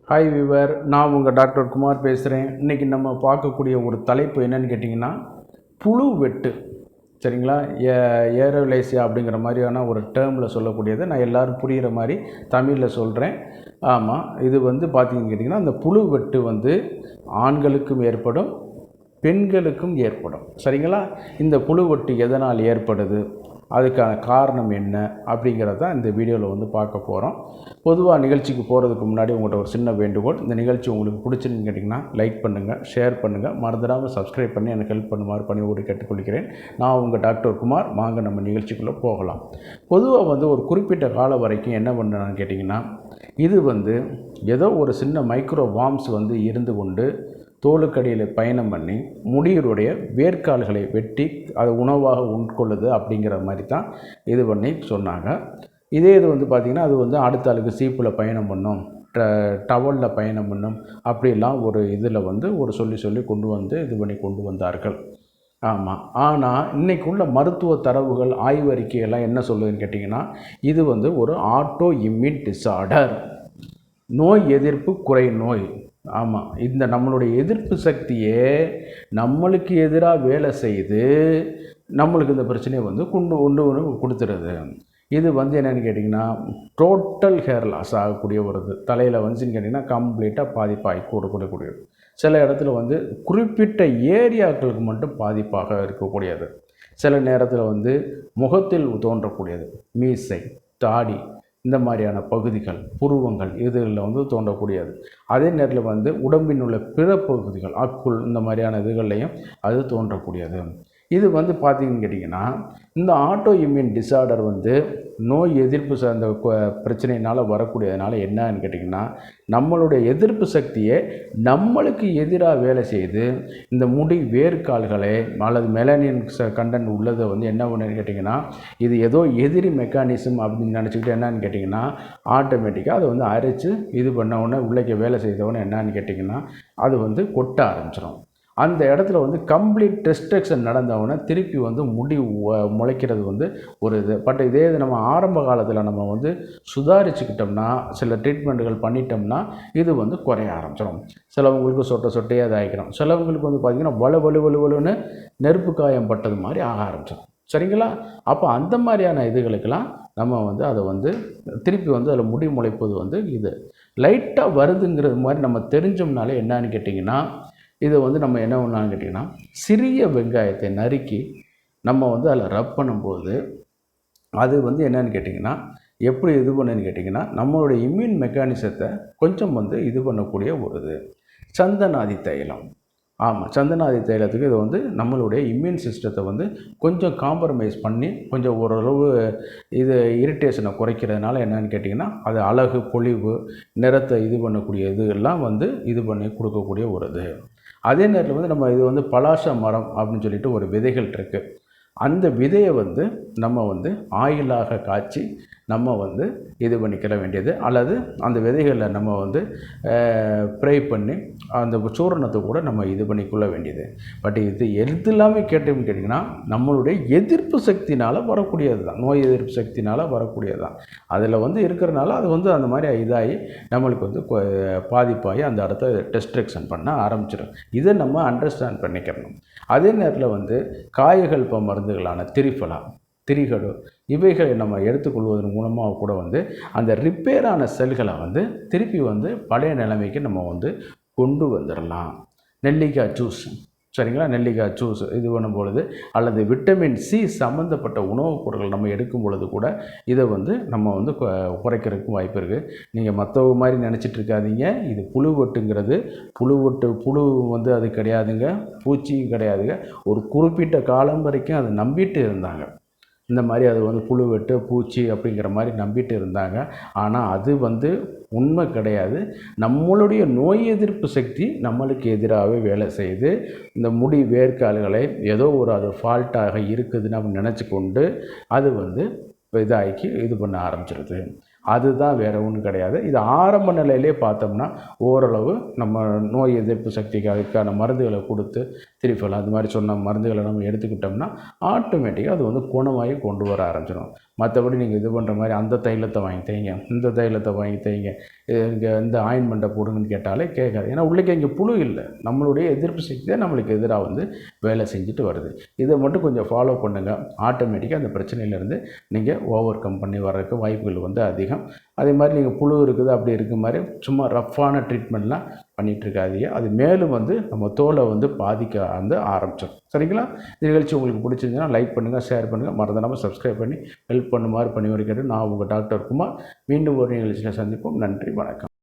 Hi விவர், நான் உங்கள் doctor Kumar பேசுகிறேன். இன்றைக்கி நம்ம பார்க்கக்கூடிய ஒரு தலைப்பு என்னென்னு கேட்டிங்கன்னா, புழு வெட்டு. சரிங்களா? ஏரோலேசியா அப்படிங்கிற மாதிரியான ஒரு டேர்மில் சொல்லக்கூடியது. நான் எல்லோரும் புரிகிற மாதிரி தமிழில் சொல்கிறேன். ஆமாம், இது பார்த்திங்கன்னு கேட்டிங்கன்னா, அந்த புழு வெட்டு ஆண்களுக்கும் ஏற்படும், பெண்களுக்கும் ஏற்படும். சரிங்களா? இந்த புழு வெட்டு எதனால் ஏற்படுது, அதுக்கான காரணம் என்ன அப்படிங்கிறத இந்த வீடியோவில் பார்க்க போகிறோம். பொதுவாக நிகழ்ச்சிக்கு போகிறதுக்கு முன்னாடி உங்கள்கிட்ட ஒரு சின்ன வேண்டுகோள். இந்த நிகழ்ச்சி உங்களுக்கு பிடிச்சிருன்னு கேட்டிங்கன்னா லைக் பண்ணுங்கள், ஷேர் பண்ணுங்கள், மறந்துடாமல் சப்ஸ்கிரைப் பண்ணி எனக்கு ஹெல்ப் பண்ணுமாறு பணியோடு கேட்டுக்கொள்கிறேன். நான் உங்கள் டாக்டர் குமார். வாங்க நம்ம நிகழ்ச்சிக்குள்ளே போகலாம். பொதுவாக ஒரு குறிப்பிட்ட காலம் வரைக்கும் என்ன பண்ணுறான்னு கேட்டிங்கன்னா, இது ஏதோ ஒரு சின்ன மைக்ரோ வார்ம்ஸ் இருந்து கொண்டு தோலுக்கடியில் பயணம் பண்ணி முடியுடைய வேர்க்கால்களை வெட்டி அதை உணவாக உட்கொள்ளுது அப்படிங்கிற மாதிரி தான் இது பண்ணி சொன்னாங்க. இதே இது பார்த்திங்கன்னா, அது அடுத்த ஆளுக்கு சீப்பில் பயணம் பண்ணும், டவலில் பயணம் பண்ணும், அப்படிலாம் ஒரு இதில் ஒரு சொல்லி கொண்டு வந்தார்கள். ஆமாம். ஆனால் இன்றைக்குள்ள மருத்துவ தரவுகள், ஆய்வறிக்கையெல்லாம் என்ன சொல்லுதுன்னு கேட்டிங்கன்னா, இது ஒரு ஆட்டோ இம்யூன் டிஸார்டர், நோய் எதிர்ப்பு குறை நோய். ஆமாம், இந்த நம்மளுடைய எதிர்ப்பு சக்தியே நம்மளுக்கு எதிராக வேலை செய்து நம்மளுக்கு இந்த பிரச்சனையை கொண்டு கொடுத்துருது. இது என்னென்னு கேட்டிங்கன்னா, டோட்டல் ஹேர் லாஸ் ஆகக்கூடிய வருது. தலையில் கேட்டிங்கன்னா கம்ப்ளீட்டாக பாதிப்பாகி கொடுக்கக்கூடியது. சில இடத்துல குறிப்பிட்ட ஏரியாக்களுக்கு மட்டும் பாதிப்பாக இருக்கக்கூடியது. சில நேரத்தில் முகத்தில் தோன்றக்கூடியது, மீசை, தாடி, இந்த மாதிரியான பகுதிகள், புருவங்கள், இதில் தோன்றக்கூடியது. அதே நேரத்தில் உடம்பின் உள்ள பிற பகுதிகள், ஆட்குள், இந்த மாதிரியான இதுகள்லையும் அது தோன்றக்கூடியது. இது பார்த்திங்கன்னு கேட்டிங்கன்னா, இந்த ஆட்டோ இம்யூன் டிஸார்டர் நோய் எதிர்ப்பு சார்ந்த பிரச்சனையினால் வரக்கூடியதுனால என்னன்னு கேட்டிங்கன்னா, நம்மளுடைய எதிர்ப்பு சக்தியை நம்மளுக்கு எதிராக வேலை செய்து இந்த முடி வேர்க்கால்களை அல்லது மெலனின் கண்டென்ட் உள்ளதை என்ன பண்ணுன்னு கேட்டிங்கன்னா, இது ஏதோ எதிரி மெக்கானிசம் அப்படின்னு நினச்சிக்கிட்டு என்னன்னு கேட்டிங்கன்னா, ஆட்டோமேட்டிக்காக அதை அரைச்சி இது பண்ண உடனே உள்ளே வேலை செய்தவொடனே என்னன்னு கேட்டிங்கன்னா, அது கொட்ட ஆரம்பிச்சிடும். அந்த இடத்துல கம்ப்ளீட் டெஸ்ட்ரக்ஷன் நடந்தவுடனே திருப்பி முடி முளைக்கிறது ஒரு இது. பட் இதே இது நம்ம ஆரம்ப காலத்தில் நம்ம சுதாரிச்சுக்கிட்டோம்னா, சில ட்ரீட்மெண்ட்டுகள் பண்ணிட்டோம்னா இது குறைய ஆரம்பிச்சிடும். சிலவங்களுக்கு சொட்டையாக இதாகிக்கிறோம். சிலவங்களுக்கு பார்த்திங்கன்னா வலுன்னு நெருப்பு காயம் பட்டது மாதிரி ஆக ஆரம்பிச்சிடும். சரிங்களா? அப்போ அந்த மாதிரியான இதுகளுக்கெல்லாம் நம்ம அதை திருப்பி அதில் முடி முளைப்பது இது லைட்டாக வருதுங்கிறது மாதிரி நம்ம தெரிஞ்சோம்னாலே என்னன்னு கேட்டிங்கன்னா, இதை நம்ம என்ன பண்ணலான்னு கேட்டிங்கன்னா, சிறிய வெங்காயத்தை நறுக்கி நம்ம அதில் ரப் பண்ணும்போது அது என்னன்னு கேட்டிங்கன்னா, எப்படி இது பண்ணுன்னு கேட்டிங்கன்னா, நம்மளுடைய இம்யூன் மெக்கானிசத்தை கொஞ்சம் இது பண்ணக்கூடிய ஒரு இது சந்தனாதி தைலம். ஆமாம், சந்தனாதி தைலத்துக்கு இது நம்மளுடைய இம்யூன் சிஸ்டத்தை கொஞ்சம் காம்ப்ரமைஸ் பண்ணி கொஞ்சம் ஓரளவு இது இரிட்டேஷனை குறைக்கிறதுனால என்னென்னு கேட்டிங்கன்னா, அது அழகு, பொலிவு, நிறத்தை இது பண்ணக்கூடிய இதெல்லாம் இது பண்ணி கொடுக்கக்கூடிய ஒரு இது. அதே நேரத்தில் நம்ம இது பலாச மரம் அப்படின்னு சொல்லிட்டு ஒரு விதைகள் இருக்குது. அந்த விதையை நம்ம ஆயிலாக காய்ச்சி நம்ம இது பண்ணிக்கிற வேண்டியது, அல்லது அந்த விதைகளில் நம்ம ஃப்ரை பண்ணி அந்த சூரணத்தை கூட நம்ம இது பண்ணிக்கொள்ள வேண்டியது. பட் இது எல்லாமே கேட்டிங்கன்னா, நம்மளுடைய எதிர்ப்பு சக்தினால் வரக்கூடியது தான், நோய் எதிர்ப்பு சக்தினால் வரக்கூடியது தான். அதில் இருக்கிறனால அது அந்த மாதிரி இதாகி நம்மளுக்கு பாதிப்பாகி அந்த இடத்த டெஸ்ட்ரக்ஷன் பண்ண ஆரம்பிச்சிடும். இதை நம்ம அண்டர்ஸ்டாண்ட் பண்ணிக்கிறணும். அதே நேரத்தில் காயகல்ப மருந்துகளான திரிகடு இவைகளை நம்ம எடுத்துக்கொள்வதன் மூலமாக கூட அந்த ரிப்பேரான செல்களை திருப்பி பழைய நிலைமைக்கு நம்ம கொண்டு வந்துடலாம். நெல்லிக்காய் ஜூஸ், சரிங்களா? நெல்லிக்காய் ஜூஸ் இது பண்ணும்பொழுது, அல்லது விட்டமின் சி சம்மந்தப்பட்ட உணவுப் பொருட்கள் நம்ம எடுக்கும் பொழுது கூட இதை நம்ம குறைக்கிறதுக்கு வாய்ப்பு இருக்குது. நீங்கள் மற்றவங்க மாதிரி நினச்சிட்டு இருக்காதீங்க. இது புழு வெட்டுங்கிறது புழு அது கிடையாதுங்க, பூச்சியும் கிடையாதுங்க. ஒரு குறிப்பிட்ட காலம் வரைக்கும் அதை நம்பிட்டு இருந்தாங்க. இந்த மாதிரி அது புழு வெட்டு, பூச்சி அப்படிங்கிற மாதிரி நம்பிட்டு இருந்தாங்க. ஆனால் அது உண்மை கிடையாது. நம்மளுடைய நோய் எதிர்ப்பு சக்தி நம்மளுக்கு எதிராகவே வேலை செய்து இந்த முடி வேர்க்கால்களை ஏதோ அது ஃபால்ட்டாக இருக்குதுன்னு அப்படி நினச்சி கொண்டு அது இதாகி இது பண்ண ஆரம்பிச்சிருது. அதுதான் வேறு ஒன்றும் கிடையாது. இது ஆரம்ப நிலையிலே பார்த்தோம்னா ஓரளவு நம்ம நோய் எதிர்ப்பு சக்திக்கான மருந்துகளை கொடுத்து திரிஃபல் அது மாதிரி சொன்ன மருந்துகளை நம்ம எடுத்துக்கிட்டோம்னா ஆட்டோமேட்டிக்காக அது வந்து குணமாகி கொண்டு வர ஆரம்பிச்சிடும். மற்றபடி நீங்கள் இது பண்ணுற மாதிரி அந்த தைலத்தை வாங்கி தேய்ங்க, இந்த தைலத்தை வாங்கி தேய்ங்க, இங்கே இந்த ஆயின்மெண்ட்டை போடுங்கன்னு கேட்டாலே கேட்காது. ஏன்னா உள்ளே இங்கே புழு இல்லை, நம்மளுடைய எதிர்ப்பு சக்தி தான் நம்மளுக்கு எதிராக வந்து வேலை செஞ்சுட்டு வருது. இதை மட்டும் கொஞ்சம் ஃபாலோ பண்ணுங்கள். ஆட்டோமேட்டிக்காக அந்த பிரச்சனையிலேருந்து நீங்கள் ஓவர் கம் பண்ணி வர்றதுக்கு வாய்ப்புகள் வந்து அதிகம். அதே மாதிரி நீங்கள் புழு இருக்குது அப்படி இருக்க மாதிரி சும்மா ரஃப்பான ட்ரீட்மெண்ட்லாம் பண்ணிகிட்ருக்காதீங்க. அது மேலும் வந்து நம்ம தோலை வந்து பாதிக்க வந்து ஆரம்பிச்சிடும். சரிங்களா? இந்த நிகழ்ச்சி உங்களுக்கு பிடிச்சிருந்துச்சுன்னா லைக் பண்ணுங்கள், ஷேர் பண்ணுங்கள், மறந்துடாமல் சப்ஸ்கிரைப் பண்ணி ஹெல்ப் பண்ணுமாறு பண்ணி வருகிறது. நான் உங்கள் டாக்டர் குமார். மீண்டும் ஒரு நிகழ்ச்சியில் சந்திப்போம். நன்றி, வணக்கம்.